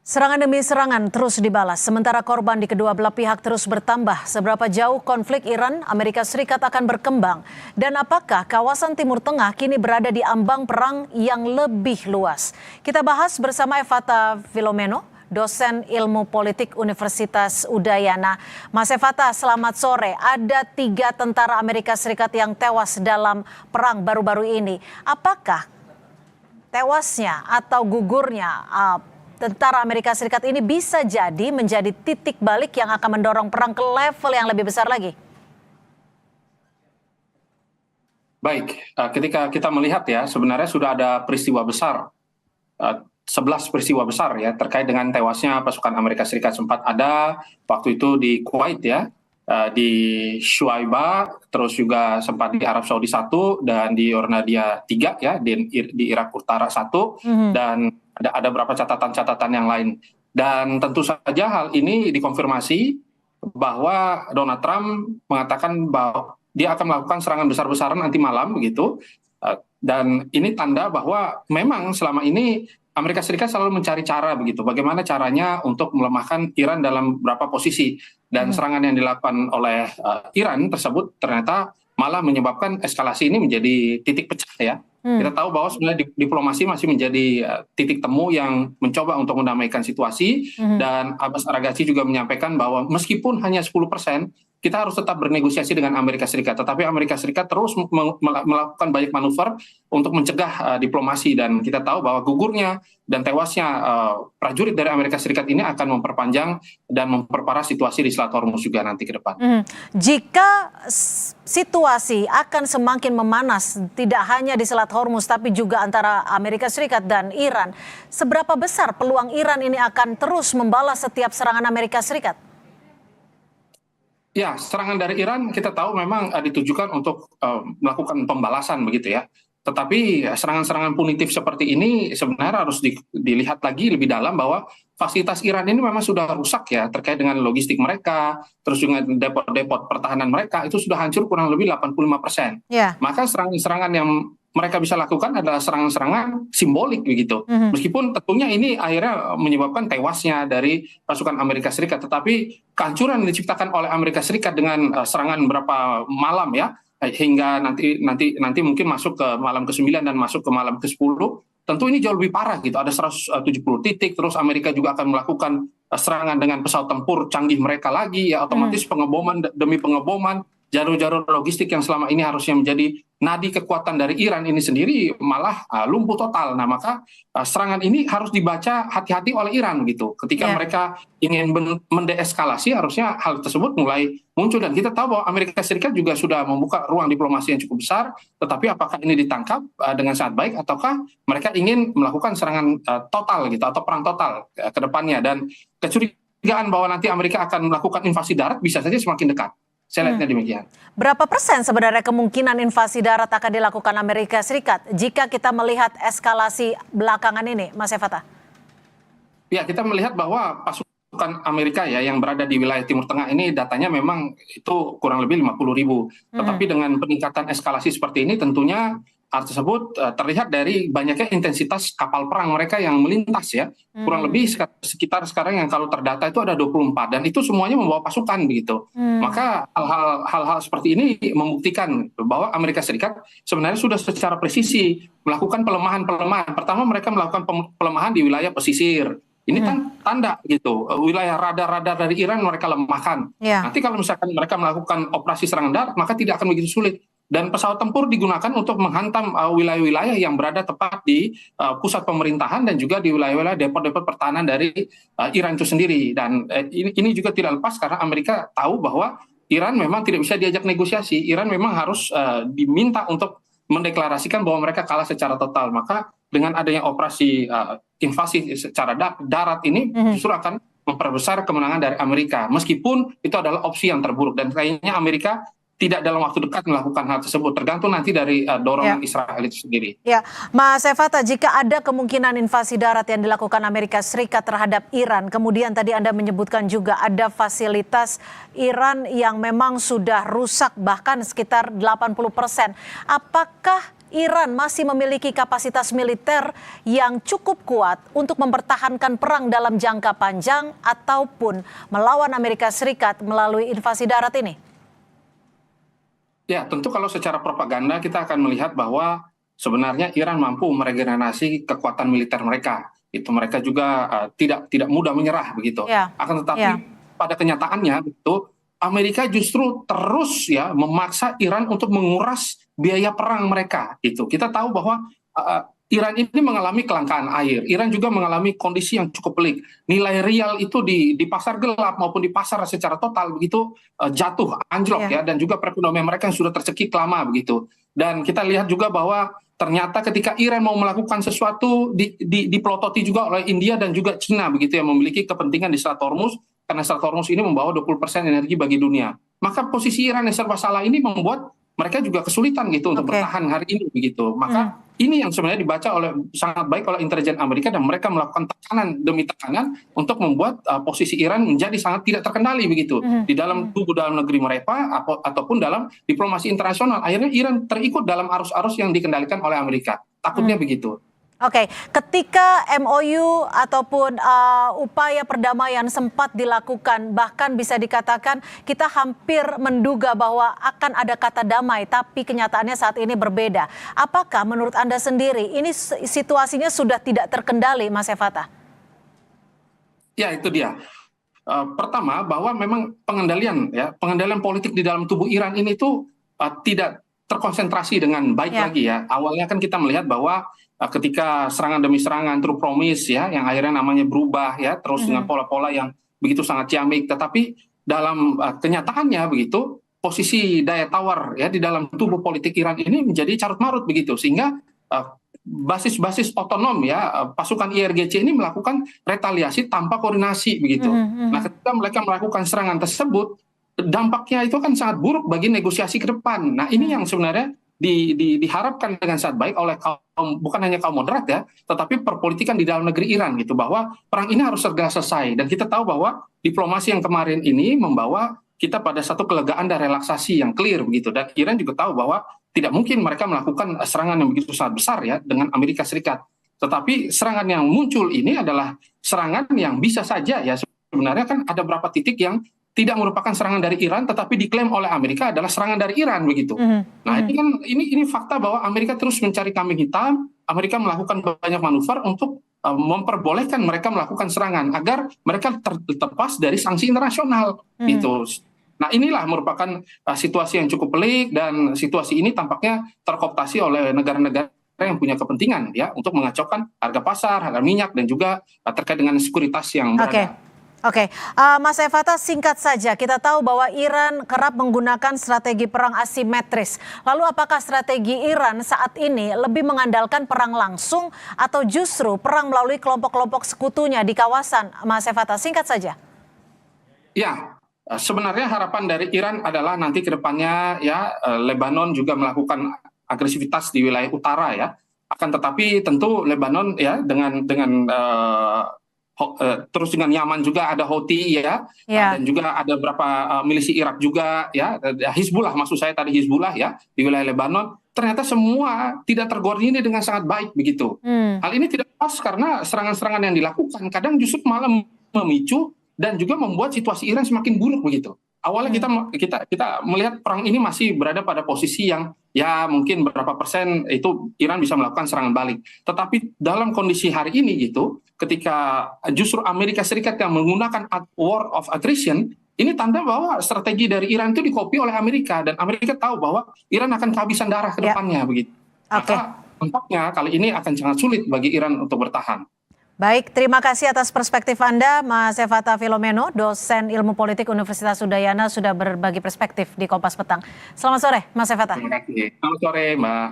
Serangan demi serangan terus dibalas, sementara korban di kedua belah pihak terus bertambah. Seberapa jauh konflik Iran, Amerika Serikat akan berkembang? Dan apakah kawasan Timur Tengah kini berada di ambang perang yang lebih luas? Kita bahas bersama Evata Filomeno, dosen ilmu politik Universitas Udayana. Mas Evata, selamat sore. Ada 3 tentara Amerika Serikat yang tewas dalam perang baru-baru ini. Apakah tewasnya atau gugurnya tentara Amerika Serikat ini bisa jadi menjadi titik balik yang akan mendorong perang ke level yang lebih besar lagi? Baik, ketika kita melihat ya, sebenarnya sudah ada peristiwa besar, 11 peristiwa besar ya, terkait dengan tewasnya pasukan Amerika Serikat. Sempat ada waktu itu di Kuwait ya, di Shuaibah, terus juga sempat di Arab Saudi 1, dan di Ornadia 3 ya, di Irak Utara 1, dan ada beberapa catatan-catatan yang lain. Dan tentu saja hal ini dikonfirmasi bahwa Donald Trump mengatakan bahwa dia akan melakukan serangan besar-besaran nanti malam begitu. Dan ini tanda bahwa memang selama ini Amerika Serikat selalu mencari cara begitu, bagaimana caranya untuk melemahkan Iran dalam beberapa posisi. Dan serangan yang dilakukan oleh Iran tersebut ternyata malah menyebabkan eskalasi ini menjadi titik pecah ya. Kita tahu bahwa sebenarnya diplomasi masih menjadi titik temu yang mencoba untuk mendamaikan situasi. Dan Abbas Araghchi juga menyampaikan bahwa meskipun hanya 10%, kita harus tetap bernegosiasi dengan Amerika Serikat. Tetapi Amerika Serikat terus melakukan banyak manuver untuk mencegah diplomasi. Dan kita tahu bahwa gugurnya dan tewasnya prajurit dari Amerika Serikat ini akan memperpanjang dan memperparah situasi di Selat Hormuz juga nanti ke depan. Jika situasi akan semakin memanas, tidak hanya di Selat Hormuz, tapi juga antara Amerika Serikat dan Iran, seberapa besar peluang Iran ini akan terus membalas setiap serangan Amerika Serikat? Ya, serangan dari Iran kita tahu memang ditujukan untuk melakukan pembalasan begitu ya. Tetapi serangan-serangan punitif seperti ini sebenarnya harus dilihat lagi lebih dalam bahwa fasilitas Iran ini memang sudah rusak ya, terkait dengan logistik mereka, terus juga depot-depot pertahanan mereka itu sudah hancur kurang lebih 85%. Maka serangan-serangan yang mereka bisa lakukan adalah serangan-serangan simbolik begitu. Meskipun tentunya ini akhirnya menyebabkan tewasnya dari pasukan Amerika Serikat, tetapi kehancuran yang diciptakan oleh Amerika Serikat dengan serangan berapa malam ya, hingga nanti mungkin masuk ke malam ke-9 dan masuk ke malam ke-10, tentu ini jauh lebih parah gitu. Ada 170 titik, terus Amerika juga akan melakukan serangan dengan pesawat tempur canggih mereka lagi ya, otomatis pengeboman demi pengeboman, jalur-jalur logistik yang selama ini harusnya menjadi nadi kekuatan dari Iran ini sendiri malah lumpuh total. Nah, maka serangan ini harus dibaca hati-hati oleh Iran gitu. Ketika mereka ingin mendeeskalasi, harusnya hal tersebut mulai muncul. Dan kita tahu bahwa Amerika Serikat juga sudah membuka ruang diplomasi yang cukup besar, tetapi apakah ini ditangkap dengan sangat baik, ataukah mereka ingin melakukan serangan total gitu, atau perang total ke depannya. Dan kecurigaan bahwa nanti Amerika akan melakukan invasi darat bisa saja semakin dekat. Saya lihatnya demikian. Berapa persen sebenarnya kemungkinan invasi darat akan dilakukan Amerika Serikat jika kita melihat eskalasi belakangan ini, Mas Evata? Ya, kita melihat bahwa pasukan Amerika ya yang berada di wilayah Timur Tengah ini datanya memang itu kurang lebih 50.000. Tetapi dengan peningkatan eskalasi seperti ini tentunya hal tersebut terlihat dari banyaknya intensitas kapal perang mereka yang melintas ya. Kurang lebih sekitar sekarang yang kalau terdata itu ada 24, dan itu semuanya membawa pasukan begitu. Maka hal-hal seperti ini membuktikan bahwa Amerika Serikat sebenarnya sudah secara presisi melakukan pelemahan-pelemahan. Pertama mereka melakukan pelemahan di wilayah pesisir. Ini tanda gitu, wilayah radar-radar dari Iran mereka lemahkan. Nanti kalau misalkan mereka melakukan operasi serangan darat, maka tidak akan begitu sulit. Dan pesawat tempur digunakan untuk menghantam wilayah-wilayah yang berada tepat di pusat pemerintahan dan juga di wilayah-wilayah depot-depot pertahanan dari Iran itu sendiri. Dan ini juga tidak lepas karena Amerika tahu bahwa Iran memang tidak bisa diajak negosiasi. Iran memang harus diminta untuk mendeklarasikan bahwa mereka kalah secara total. Maka dengan adanya operasi invasi secara darat ini justru akan memperbesar kemenangan dari Amerika. Meskipun itu adalah opsi yang terburuk, dan kayaknya Amerika tidak dalam waktu dekat melakukan hal tersebut, tergantung nanti dari dorongan Israel itu sendiri. Ya, Mas Evata, jika ada kemungkinan invasi darat yang dilakukan Amerika Serikat terhadap Iran, kemudian tadi Anda menyebutkan juga ada fasilitas Iran yang memang sudah rusak bahkan sekitar 80%. Apakah Iran masih memiliki kapasitas militer yang cukup kuat untuk mempertahankan perang dalam jangka panjang ataupun melawan Amerika Serikat melalui invasi darat ini? Ya, tentu kalau secara propaganda kita akan melihat bahwa sebenarnya Iran mampu meregenerasi kekuatan militer mereka. Itu mereka juga tidak mudah menyerah begitu. Ya, Akan tetapi ya. pada kenyataannya itu Amerika justru terus ya memaksa Iran untuk menguras biaya perang mereka. Itu kita tahu bahwa Iran ini mengalami kelangkaan air. Iran juga mengalami kondisi yang cukup pelik. Nilai rial itu di pasar gelap maupun di pasar secara total begitu jatuh, anjlok ya, dan juga perekonomian mereka yang sudah tercekik lama begitu. Dan kita lihat juga bahwa ternyata ketika Iran mau melakukan sesuatu dipelototi juga oleh India dan juga Cina begitu yang memiliki kepentingan di Selat Hormuz, karena Selat Hormuz ini membawa 20% energi bagi dunia. Maka posisi Iran yang serba salah ini membuat mereka juga kesulitan gitu untuk bertahan hari ini begitu. Maka ini yang sebenarnya dibaca sangat baik oleh intelijen Amerika, dan mereka melakukan tekanan demi tekanan untuk membuat posisi Iran menjadi sangat tidak terkendali begitu di dalam tubuh dalam negeri mereka ataupun dalam diplomasi internasional. Akhirnya Iran terikut dalam arus-arus yang dikendalikan oleh Amerika. Takutnya begitu. Oke, ketika MOU ataupun upaya perdamaian sempat dilakukan, bahkan bisa dikatakan kita hampir menduga bahwa akan ada kata damai, tapi kenyataannya saat ini berbeda. Apakah menurut Anda sendiri ini situasinya sudah tidak terkendali, Mas Efata? Ya, itu dia. Pertama, bahwa memang pengendalian politik di dalam tubuh Iran ini tuh tidak terkonsentrasi dengan baik lagi ya. Awalnya kan kita melihat bahwa ketika serangan demi serangan, true promise ya, yang akhirnya namanya berubah ya, terus dengan pola-pola yang begitu sangat ciamik, tetapi dalam kenyataannya begitu, posisi daya tawar ya di dalam tubuh politik Iran ini menjadi carut marut begitu, sehingga basis-basis otonom ya, pasukan IRGC ini melakukan retaliasi tanpa koordinasi begitu. Nah, ketika mereka melakukan serangan tersebut, dampaknya itu kan sangat buruk bagi negosiasi ke depan. Nah, ini yang sebenarnya diharapkan dengan sangat baik oleh bukan hanya kaum moderat ya, tetapi perpolitikan di dalam negeri Iran gitu, bahwa perang ini harus segera selesai. Dan kita tahu bahwa diplomasi yang kemarin ini membawa kita pada satu kelegaan dan relaksasi yang clear begitu. Dan Iran juga tahu bahwa tidak mungkin mereka melakukan serangan yang begitu sangat besar ya dengan Amerika Serikat. Tetapi serangan yang muncul ini adalah serangan yang bisa saja ya, sebenarnya kan ada beberapa titik yang tidak merupakan serangan dari Iran, tetapi diklaim oleh Amerika adalah serangan dari Iran begitu. Nah, ini kan ini fakta bahwa Amerika terus mencari kambing hitam. Amerika melakukan banyak manuver untuk memperbolehkan mereka melakukan serangan agar mereka terlepas dari sanksi internasional gitu. Nah, inilah merupakan situasi yang cukup pelik, dan situasi ini tampaknya terkooptasi oleh negara-negara yang punya kepentingan ya untuk mengacaukan harga pasar, harga minyak, dan juga terkait dengan sekuritas yang berada. Oke, Mas Efata, singkat saja, kita tahu bahwa Iran kerap menggunakan strategi perang asimetris. Lalu apakah strategi Iran saat ini lebih mengandalkan perang langsung atau justru perang melalui kelompok-kelompok sekutunya di kawasan, Mas Efata? Singkat saja. Ya, sebenarnya harapan dari Iran adalah nanti ke depannya ya, Lebanon juga melakukan agresivitas di wilayah utara ya. Akan tetapi tentu Lebanon ya dengan terus dengan Yaman juga ada Houthi ya, dan juga ada beberapa milisi Irak juga ya, Hizbullah maksud saya tadi, Hizbullah ya di wilayah Lebanon, ternyata semua tidak terkoordinir dengan sangat baik begitu. Hal ini tidak pas karena serangan-serangan yang dilakukan kadang justru malah memicu dan juga membuat situasi Iran semakin buruk begitu. Awalnya kita melihat perang ini masih berada pada posisi yang ya mungkin berapa persen itu Iran bisa melakukan serangan balik. Tetapi dalam kondisi hari ini gitu, ketika justru Amerika Serikat yang menggunakan war of attrition, ini tanda bahwa strategi dari Iran itu dikopi oleh Amerika, dan Amerika tahu bahwa Iran akan kehabisan darah ke depannya begitu. Maka tampaknya kali ini akan sangat sulit bagi Iran untuk bertahan. Baik, terima kasih atas perspektif Anda, Mas Efata Filomeno, dosen ilmu politik Universitas Udayana, sudah berbagi perspektif di Kompas Petang. Selamat sore, Mas Efata. Terima kasih. Selamat sore, Mbak.